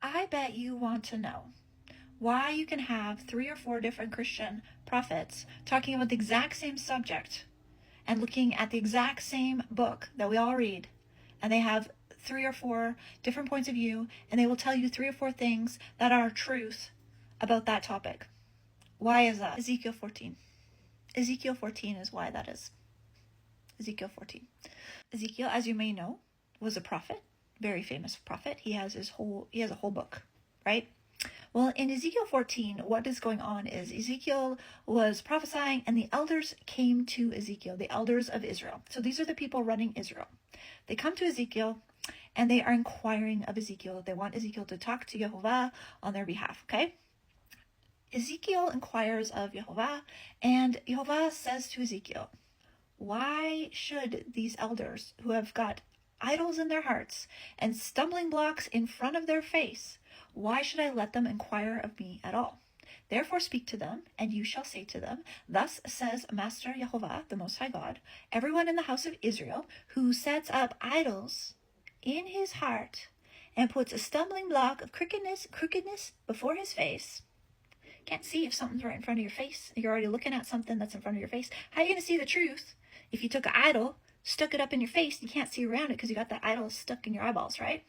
I bet you want to know why you can have 3 or 4 different Christian prophets talking about the exact same subject and looking at the exact same book that we all read, and they have 3 or 4 different points of view, and they will tell you 3 or 4 things that are truth about that topic. Why is that? Ezekiel 14. Ezekiel 14 is why that is. Ezekiel 14. Ezekiel, as you may know, was a prophet, very famous prophet. He has a whole book, right? Well, in Ezekiel 14, what is going on is Ezekiel was prophesying, and the elders came to Ezekiel, the elders of Israel. So these are the people running Israel. They come to Ezekiel, and they are inquiring of Ezekiel. They want Ezekiel to talk to Jehovah on their behalf, okay? Ezekiel inquires of Jehovah, and Jehovah says to Ezekiel, why should these elders who have got idols in their hearts and stumbling blocks in front of their face, why should I let them inquire of me at all? Therefore speak to them, and you shall say to them, thus says Master Jehovah, the Most High God, everyone in the house of Israel who sets up idols in his heart and puts a stumbling block of crookedness before his face. Can't see if something's right in front of your face. You're already looking at something that's in front of your face. How are you going to see the truth if you took an idol, stuck it up in your face, you can't see around it because you got that idol stuck in your eyeballs, right?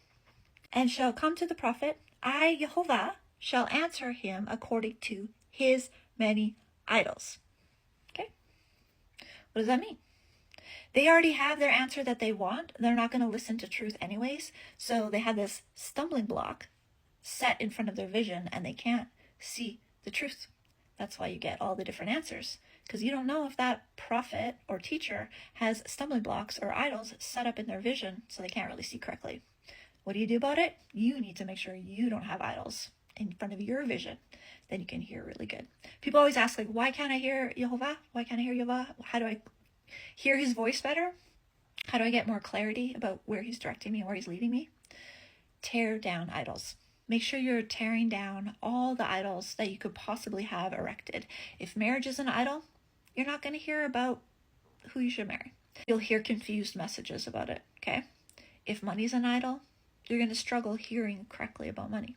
And shall come to the prophet, I, Jehovah, shall answer him according to his many idols. Okay? What does that mean? They already have their answer that they want. They're not going to listen to truth anyways. So they have this stumbling block set in front of their vision, and they can't see the truth. That's why you get all the different answers, because you don't know if that prophet or teacher has stumbling blocks or idols set up in their vision, so they can't really see correctly. What do you do about it? You need to make sure you don't have idols in front of your vision. Then you can hear really good. People always ask, like, why can't I hear Jehovah? Why can't I hear Jehovah? How do I hear his voice better? How do I get more clarity about where he's directing me and where he's leading me? Tear down idols. Make sure you're tearing down all the idols that you could possibly have erected. If marriage is an idol, you're not going to hear about who you should marry. You'll hear confused messages about it, okay? If money's an idol, you're going to struggle hearing correctly about money.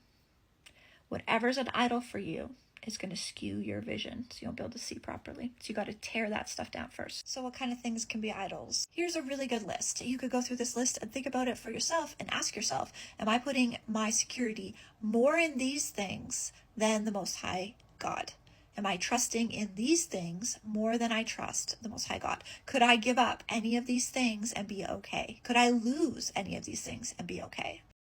Whatever's an idol for you is going to skew your vision, so you won't be able to see properly. So you got to tear that stuff down first. So what kind of things can be idols? Here's a really good list. You could go through this list and think about it for yourself and ask yourself, am I putting my security more in these things than the Most High God? Am I trusting in these things more than I trust the Most High God? Could I give up any of these things and be okay? Could I lose any of these things and be okay?